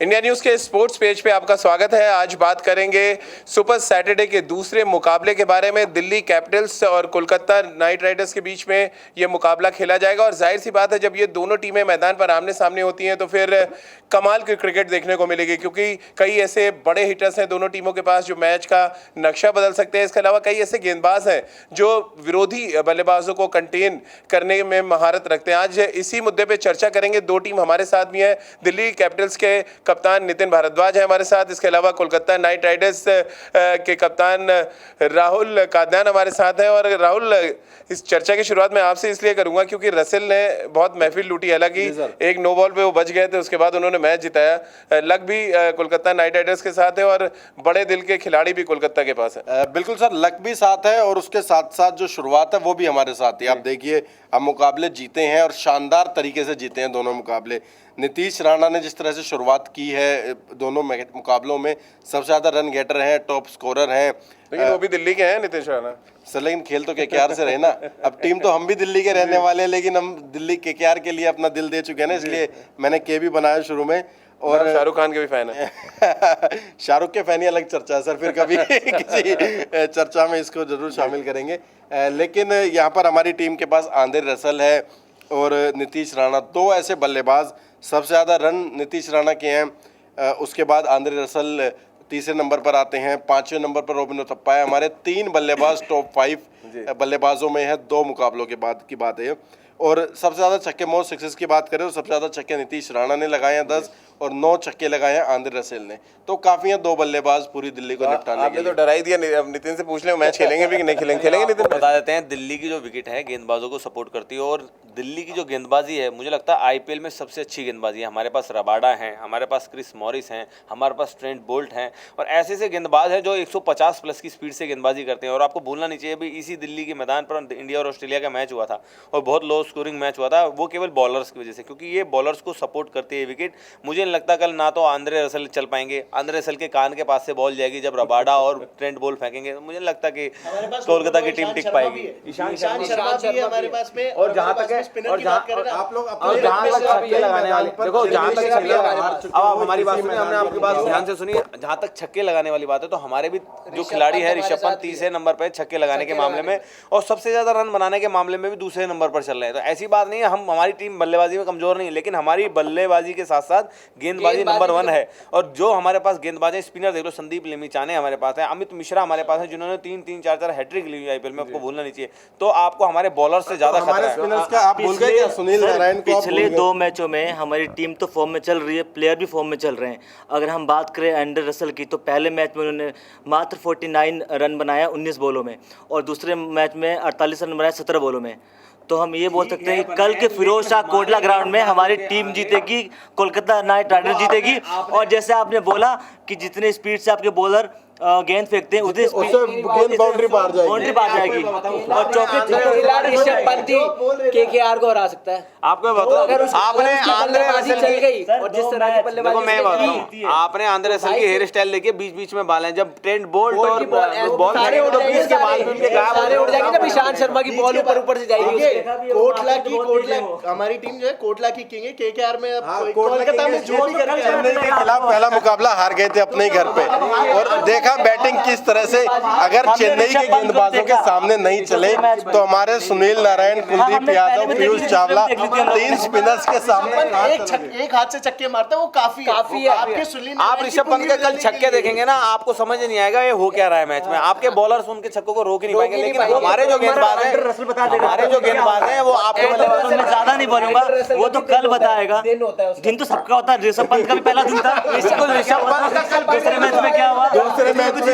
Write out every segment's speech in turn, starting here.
India news के sports page पे आपका स्वागत है। आज बात करेंगे सुपर सैटरडे के दूसरे मुकाबले के बारे में। दिल्ली कैपिटल्स और कोलकाता नाइट राइडर्स के बीच में ये मुकाबला खेला जाएगा और जाहिर सी बात है जब ये दोनों टीमें मैदान पर आमने सामने होती हैं तो फिर कमाल की क्रिकेट देखने को मिलेगी, क्योंकि कई ऐसे बड़े हिटर्स हैं दोनों टीमों के पास जो मैच का नक्शा बदल सकते हैं। इसके अलावा कई ऐसे गेंदबाज हैं जो विरोधी बल्लेबाजों को कंटेन करने में महारत रखते हैं। आज इसी मुद्दे पर चर्चा करेंगे। दो टीम हमारे साथ भी है। दिल्ली कैपिटल्स के कप्तान नितिन भारद्वाज है हमारे साथ। इसके अलावा कोलकाता नाइट राइडर्स के कप्तान राहुल कादयान हमारे साथ हैं। और राहुल, इस चर्चा की शुरुआत मैं आपसे इसलिए करूंगा क्योंकि रसेल ने बहुत महफिल लूटी। हालांकि एक नो बॉल पे वो बच गए थे, उसके बाद उन्होंने मैच जिताया। लक भी कोलकाता नाइट राइडर्स के साथ है और बड़े दिल के खिलाड़ी भी कोलकाता के पास है। बिल्कुल सर, लक भी साथ है और उसके साथ साथ जो शुरुआत है वो भी हमारे साथ है। आप देखिए, हम मुकाबले जीते हैं और शानदार तरीके से जीते हैं दोनों मुकाबले। नीतीश राणा ने जिस तरह से शुरुआत की है दोनों मुकाबलों में, सबसे ज़्यादा रन गेटर हैं, टॉप स्कोरर हैं। लेकिन वो भी दिल्ली के हैं नीतीश राणा सर, लेकिन खेल तो केकेआर से रहे ना। अब टीम तो हम भी दिल्ली के रहने वाले हैं, लेकिन हम दिल्ली केकेआर के लिए अपना दिल दे चुके हैं ना, इसलिए मैंने के भी बनाया शुरू में। और शाहरुख खान के भी फैन है। शाहरुख के फैन ही अलग चर्चा है सर, फिर कभी किसी चर्चा में इसको जरूर शामिल करेंगे। लेकिन यहाँ पर हमारी टीम के पास आंद्रे रसल है और नीतीश राणा, दो ऐसे बल्लेबाज। सबसे ज़्यादा रन नीतीश राणा के हैं, उसके बाद आंद्रे रसल तीसरे नंबर पर आते हैं, पांचवें नंबर पर रोबिन उथप्पा है। हमारे 3 बल्लेबाज टॉप 5 बल्लेबाजों में है 2 मुकाबलों के बाद की बात है। और सबसे ज़्यादा छक्के, मोस्ट सक्सेस की बात करें तो सबसे ज़्यादा छक्के नीतीश राणा ने लगाए हैं 10 और 9 छक्के लगाए हैं आंद्रे रसेल ने। तो काफ़ी हैं 2 बल्लेबाज पूरी दिल्ली को निपटाने के लिए। तो डरा ही दिया। अब नितिन से पूछ ले मैच खेलेंगे भी कि नहीं खेलेंगे नितिन बता देते हैं, दिल्ली की जो विकेट है गेंदबाजों को सपोर्ट करती है और दिल्ली की जो गेंदबाजी है मुझे लगता है आईपीएल में सबसे अच्छी गेंदबाजी है। हमारे पास रबाडा हैं, हमारे पास क्रिस मॉरिस हैं, हमारे पास ट्रेंट बोल्ट हैं और ऐसे ऐसे गेंदबाज हैं जो 150 प्लस की स्पीड से गेंदबाजी करते हैं। और आपको भूलना नहीं चाहिए, भी इसी दिल्ली के मैदान पर इंडिया और ऑस्ट्रेलिया का मैच हुआ था और बहुत लो स्कोरिंग मैच हुआ था, वो केवल बॉलर्स की वजह से, क्योंकि ये बॉलर्स को सपोर्ट करती है विकेट। मुझे नहीं लगता कल ना तो आंद्रे रसल चल पाएंगे, आंद्रे रसल के कान के पास से बॉल जाएगी जब रबाडा और ट्रेंट बोल्ट फेंकेंगे, तो मुझे नहीं लगता कि कोलकाता की टीम टिक पाएगी। ईशान शर्मा भी है हमारे पास में। और जहां तक आप लोग जहां तक छक्के लगाने वाले, देखो जहां तक छक्के, अब हमारी बात सुनिए, हमने आपकी बात ध्यान से सुनी। जहां तक छक्के लगाने वाली बात है तो हमारे भी जो खिलाड़ी है ऋषभ पंत तीसरे नंबर पर छक्के लगाने के मामले में और सबसे ज्यादा रन बनाने के मामले में भी दूसरे नंबर पर चल रहे हैं। तो ऐसी बात नहीं है हमारी टीम बल्लेबाजी में कमजोर नहीं है, लेकिन हमारी बल्लेबाजी के साथ साथ गेंदबाजी नंबर 1 है। और जो हमारे पास गेंदबाज है, स्पिनर देख लो, संदीप लेमिचाने हमारे पास है, अमित मिश्रा हमारे पास है, जिन्होंने 3-3, 4-4 हैट्रिक ली हुई आईपीएल में, आपको भूलना नहीं चाहिए। तो आपको हमारे बॉलर से ज्यादा खतरा है। सुनील नारायण को पिछले 2 मैचों में हमारी टीम तो फॉर्म में चल रही है, प्लेयर भी फॉर्म में चल रहे हैं। अगर हम बात करें आंद्रे रसल की, तो पहले मैच में उन्होंने मात्र 49 रन बनाया 19 बॉलों में और दूसरे मैच में 48 रन बनाया 17 बॉलों में। तो हम ये बोल सकते हैं कि कल के फिरोज शाह कोटला ग्राउंड में हमारी टीम जीतेगी, कोलकाता नाइट राइडर्स जीतेगी। और जैसे आपने बोला कि जितने स्पीड से आपके बॉलर गेंद फेंकते हैं उतनी गेंद बाउंड्री पार जाएगी और चौके ऋषभ पंत केकेआर को हरा सकता है। आपको बताओ, आपने आंद्रे रसल चल गई और जिस तरह की बल्लेबाजी, मैं बताऊं, आपने आंद्रे रसल की हेयर स्टाइल देखिए, बीच बीच में बाल हैं। जब ट्रेंट बोल्ट और बॉल सारे उड़ जाएंगे, के बाद में उनके गायब सारे उड़ जाएंगे जब ईशान शर्मा की बॉल ऊपर से जाएगी। कोटला हमारी टीम जो है कोटला की किंग है। केकेआर में कोलकाता में जो भी चेन्नई के खिलाफ पहला मुकाबला हार गए थे अपने ही घर पे और देखा बैटिंग किस तरह से। अगर चेन्नई के गेंदबाजों के सामने नहीं चले तो हमारे सुनील नारायण, कुलदीप यादव, पीयूष चावला 3 स्पिनर्स के सामने एक हाथ से छक्के मारते हैं, वो काफी है। आप ऋषभ पंत के कल छक्के देखेंगे ना, आपको समझ नहीं आएगा ये हो क्या रहा है मैच में। आपके बॉलर्स उनके छक्कों को रोक ही नहीं पाएंगे, लेकिन हमारे जो गेंदबाज हैं वो आपके मैं ज्यादा नहीं बोलूंगा, वो तो कल बताएगा। दिन तो सबका होता है, ऋषभ पंत का भी पहला दिन था। ऋषभ पंत का कल दूसरे मैच में क्या हुआ, दूसरे मैच में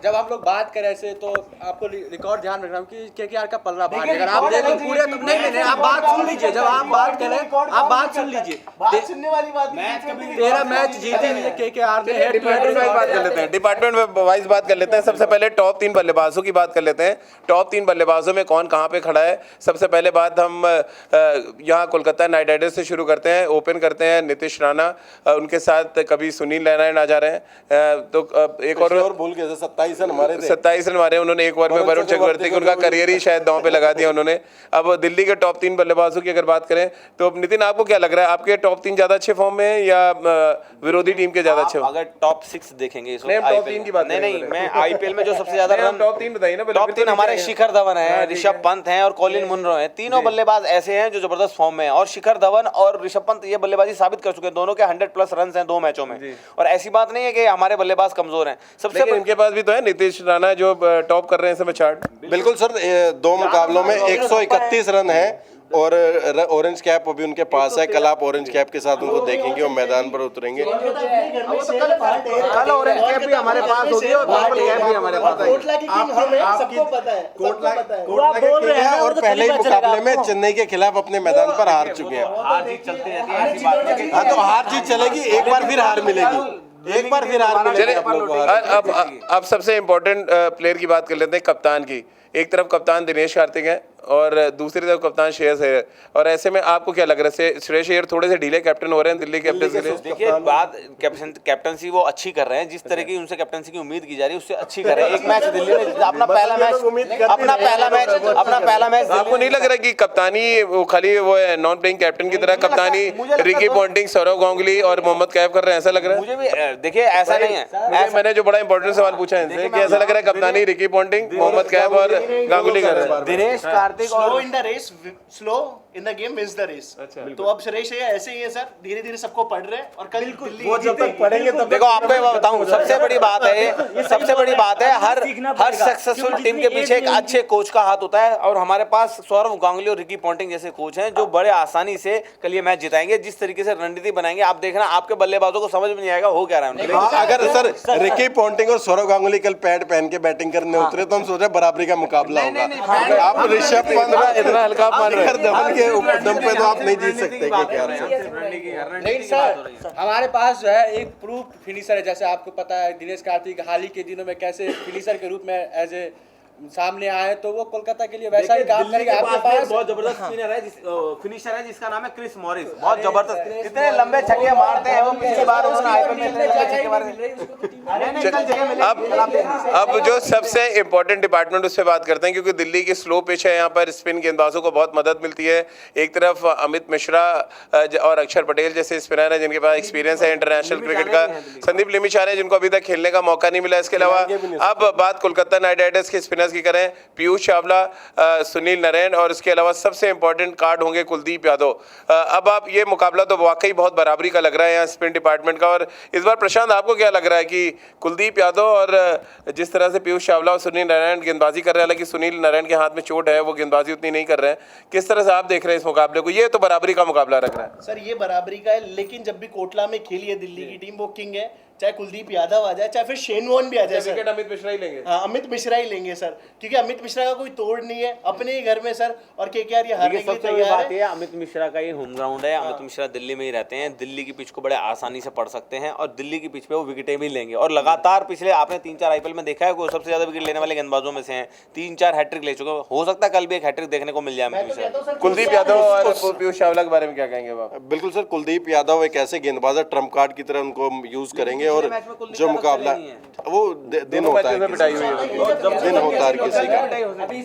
जब आप लोग बात करें ऐसे तो आपको रिकॉर्ड ध्यान रखना कि केकेआर का पल्ला भारी, अगर आप देखो पूरे तो नहीं आप बात सुन लीजिए। जब आप बात करें आप बात सुन लीजिए, बात सुनने वाली बात नहीं। 13 मैच जीते हैं केकेआर ने। डिपार्टमेंट वाइज बात कर लेते हैं, डिपार्टमेंट वाइज बात कर लेते हैं। सबसे पहले टॉप 3 बल्लेबाजों की बात कर लेते हैं। टॉप 3 बल्लेबाजों में कौन कहां पे खड़ा है? सबसे पहले बात हम यहां कोलकाता नाइट राइडर्स से शुरू करते हैं। ओपन करते हैं नीतीश राणा, उनके साथ कभी सुनील सुनील नारायण आ जा रहे हैं। तो एक और भूल गए थे, 27 रन हमारे थे। 27 रन मारे उन्होंने एक ओवर में वरुण चक्रवर्ती को, उनका करियर ही शायद दांव पे लगा दिया उन्होंने। अब दिल्ली के टॉप 3 बल्लेबाजों की अगर बात करें तो नितिन आपको क्या लग रहा है, आपके टॉप 3 ज्यादा अच्छे फॉर्म में है या विरोधी टीम के ज्यादा अच्छे आप अगर टॉप 6 देखेंगे इस नहीं, वक्त हम top IPL 3 की बात नहीं करें नहीं, पहले। मैं आईपीएल में जो सबसे ज्यादा नहीं, हम रन top 3 बताइए ना पहले, टॉप फिर 3 तो हमारे नीचे शिखर धवन हाँ, है, ठीक ऋषभ पंत हैं और कॉलिन मुनरो हैं। तीनों बल्लेबाज ऐसे हैं जो जबरदस्त फॉर्म में हैं और शिखर धवन और ऋषभ पंत ये बल्लेबाजी साबित कर चुके हैं, दोनों के 100+ रन हैं 2 मैचों में। और ऐसी बात नहीं है कि हमारे बल्लेबाज कमजोर हैं। सबसे लेकिन इनके पास भी तो है नीतीश राणा जो टॉप कर रहे हैं इस समय चार्ट। बिल्कुल सर, 2 मुकाबलों में 131 रन है और ऑरेंज कैप अभी उनके पास है। कल आप ऑरेंज कैप के साथ उनको देखेंगे, वो मैदान पर उतरेंगे। कल ऑरेंज कैप भी हमारे पास होगी और पर्पल कैप भी हमारे पास है। कोटला की किंग हम हैं, सबको पता है, कोटला सबको पता है। वो आप बोल रहे हैं और पहले ही मुकाबले में चेन्नई के खिलाफ अपने मैदान पर हार चुके हैं। हार जीत चलती रहती है, ऐसी बात नहीं है। हाँ, तो हार जीत चलेगी, एक बार फिर हार मिलेगी, एक बार फिर हार मिलेगी चलिए आप लोगों को। अब सबसे इम्पोर्टेंट प्लेयर की बात कर लेते हैं, कप्तान की। एक तरफ कप्तान दिनेश कार्तिक हैं और दूसरी तरफ कप्तान श्रेयस अय्यर, और ऐसे में आपको क्या लग रहा है, श्रेयस अय्यर थोड़े से ढीले कैप्टन हो रहे हैं दिल्ली कैपिटल्स के लिए? देखिए बात कैप्टनसी वो अच्छी कर रहे हैं, जिस तरह की उनसे कैप्टनसी की उम्मीद की जा रही है उससे अच्छी कर रहे हैं। एक मैच दिल्ली ने अपना पहला मैच आपको नहीं लग रहा कि कप्तानी वो खाली वो है नॉन प्लेइंग कैप्टन की तरह कप्तानी रिकी पॉन्टिंग, सौरव गांगुली और मोहम्मद कैफ कर रहे हैं, ऐसा लग रहा है? मुझे भी देखिए ऐसा नहीं है। मैंने जो बड़ा इंपॉर्टेंट सवाल पूछा है इनसे कि ऐसा लग रहा है कप्तानी रिकी पॉन्टिंग, मोहम्मद कैफ और गांगुली कर रहे हैं। दिनेश कार्तिक स्लो और in the race, slow in the game wins the race. तो अब श्रेयस अय्यर ऐसे ही है सर, धीरे धीरे सबको पढ़ रहे हैं और कल दिल्ली वो जब तक पढ़ेंगे तब देखो आपको एक बात बताऊं, सबसे बड़ी बात है, सबसे बड़ी बात है हर सक्सेसफुल टीम के पीछे एक अच्छे कोच का हाथ होता है और हमारे पास सौरव गांगुली और रिकी पॉन्टिंग जैसे कोच हैं जो बड़े आसानी से कल ये मैच जिताएंगे। जिस तरीके से रणनीति बनाएंगे आप देखना, आपके बल्लेबाजों को समझ में नहीं आएगा हो क्या रहा है। हाँ, अगर सर रिकी पॉन्टिंग और सौरव गांगुली कल पैड पहन के बैटिंग करने उतरे तो हम सोच रहे हैं बराबरी का मुकाबला होगा। आप ऋषभ पंत इतना हल्का आप मान रहे हैं? शिखर धवन के दम पे तो आप नहीं जीत सकते क्या? नहीं सर, हमारे पास जो है एक प्रूफ फिनिशर है। जैसे आपको पता है दिनेश कार्तिक हाल ही के दिनों में कैसे फिनिशर के रूप में एज ए सामने आए, तो वो कोलकाता के लिए वैसा ही काम करेंगे। आपके पास बहुत जबरदस्त फिनिशर है जिसका नाम है क्रिस मॉरिस, बहुत जबरदस्त, इतने लंबे छक्के मारते हैं वो। पिछली बार उन्होंने आईपीएल में इतने लंबे छक्के मारे। अब जो सबसे इम्पोर्टेंट डिपार्टमेंट उस पर बात करते हैं, क्योंकि दिल्ली की स्लो पिच है, यहाँ पर स्पिन गेंदबाजों को बहुत मदद मिलती है। एक तरफ अमित मिश्रा और अक्षर पटेल जैसे स्पिनर हैं जिनके पास एक्सपीरियंस है इंटरनेशनल क्रिकेट का, संदीप लिमिचार है जिनको अभी तक खेलने का मौका नहीं मिला। इसके अलावा अब बात कोलकाता नाइट राइडर्स के स्पिनर्स की करें, पीयूष चावला, सुनील नारायण और इसके अलावा सबसे इंपॉर्टेंट कार्ड होंगे कुलदीप यादव। अब आप ये मुकाबला तो वाकई बहुत बराबरी का लग रहा है यहाँ स्पिन डिपार्टमेंट का। और इस बार प्रशांत आपको क्या लग रहा है कि कुलदीप यादव और जिस तरह से पीयूष चावला और सुनील नारायण गेंदबाजी कर रहे हैं, हालांकि सुनील नारायण के हाथ में चोट है, वो गेंदबाजी उतनी नहीं कर रहे हैं, किस तरह से आप देख रहे हैं इस मुकाबले को? ये तो बराबरी का मुकाबला रख रहा है सर, ये बराबरी का है। लेकिन जब भी कोटला में खेली है दिल्ली की टीम, वो किंग है, चाहे कुलदीप यादव आ जाए चाहे फिर शेन वॉर्न भी आ जाए सर। अमित मिश्रा ही लेंगे। हाँ, अमित मिश्रा ही लेंगे सर, क्योंकि अमित मिश्रा का कोई तोड़ नहीं है, अपने ही घर में सर। और केकेआर ये हारने के लिए सबसे बड़ी तैयार बात है। है अमित मिश्रा का ये होम ग्राउंड है। अमित मिश्रा दिल्ली में ही रहते हैं, दिल्ली की पिच को बड़े आसानी से पढ़ सकते हैं और दिल्ली की पिच पे वो विकेटें भी लेंगे। और लगातार पिछले आपने 3-4 आईपीएल में देखा है वो सबसे ज्यादा विकेट लेने वाले गेंदबाजों में से हैं, 3-4 हैट्रिक ले चुके हैं। हो सकता है कल भी एक हैट्रिक देखने को मिल जाए अमित मिश्रा। कुलदीप यादव और पीयूष चावला के बारे में क्या कहेंगे आप? बिल्कुल सर, कुलदीप यादव एक ऐसे गेंदबाज है, ट्रम्प कार्ड की तरह उनको यूज करेंगे और जो मुकाबला वो दिन होता है, दिन होता है हर किसी का,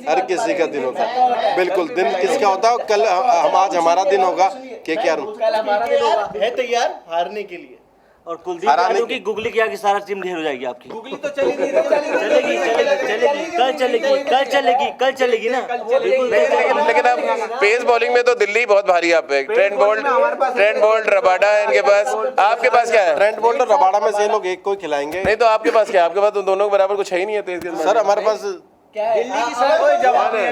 हर किसी का दिन होता है। बिल्कुल दिन किसका होता है? कल हम आज हमारा दिन होगा केकेआर कल हमारा दिन होगा, है तैयार हारने के लिए। और कुलदीप यादव की गुगली की आगे सारा टीम ढेर हो जाएगी आपकी। गुगली तो चलेगी कल चलेगी ना। लेकिन अब पेस बॉलिंग में तो दिल्ली बहुत भारी है आप पे। ट्रेंट बोल्ट, रबाडा है इनके पास, आपके पास क्या है? ट्रेंट बोल्ट और रबाडा में से लोग एक को ही खिलाएंगे। नहीं तो आपके पास क्या है? आपके पास तो दोनों के बराबर कुछ है ही नहीं है तेज गेंदबाज। सर हमारे पास दिल्ली की सर कोई जवाब है।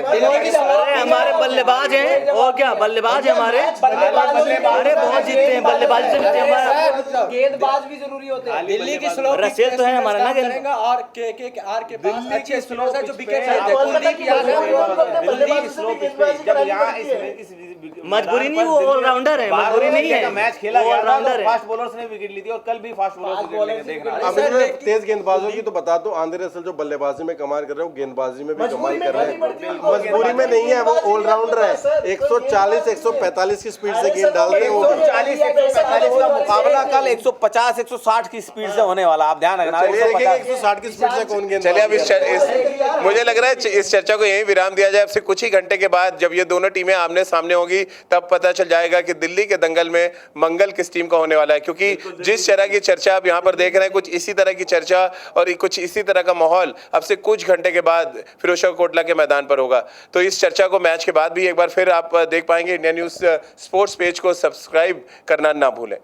हमारे बल्लेबाज हैं और क्या बल्लेबाज है हमारे, अरे बहुत जीतते हैं बल्लेबाजी से जीतते हैं हमारा। गेंदबाज भी जरूरी होते हैं। दिल्ली की स्लो रसेल तो है हमारा ना गेंद। और केकेआर के पास अच्छे स्पिनर्स हैं जो विकेट लेते हैं। कुलदीप यादव दिल्ली की स्लो पिच पे जब यहाँ इस मजबूरी नहीं, वो ऑलराउंडर है, मजबूरी नहीं है, मैच खेला वो गया था ऑलराउंडर तो है। फास्ट बॉलर्स ने विकेट ली थी और कल भी फास्ट बॉलर्स विकेट लेंगे, देखना। अब इसमें तेज गेंदबाजों की तो बता दो, आंद्रे रसल जो बल्लेबाजी में कमाल कर रहे हो, गेंदबाजी में भी कमाल कर रहे हैं। मजबूरी में नहीं है, वो ऑलराउंडर है। 140 145 की स्पीड से गेंद डालते हैं वो। 140 145 का मुकाबला कल 150 160 की स्पीड से होने वाला, आप ध्यान रखना। चलिए देखेंगे 160 की स्पीड से कौन गेंद। चलिए अब मुझे लग रहा है इस चर्चा को यहीं विराम दिया जाए। अब से कुछ ही घंटे के बाद जब ये दोनों टीमें आमने सामने होगी तब पता चल जाएगा कि दिल्ली के दंगल में मंगल किस टीम का होने वाला है, क्योंकि जिस तरह की चर्चा आप यहाँ पर देख रहे हैं, कुछ इसी तरह की चर्चा और कुछ इसी तरह का माहौल अब से कुछ घंटे के बाद फिरोजशाह कोटला के मैदान पर होगा। तो इस चर्चा को मैच के बाद भी एक बार फिर आप देख पाएंगे। इंडिया न्यूज़ स्पोर्ट्स पेज को सब्सक्राइब करना ना भूलें।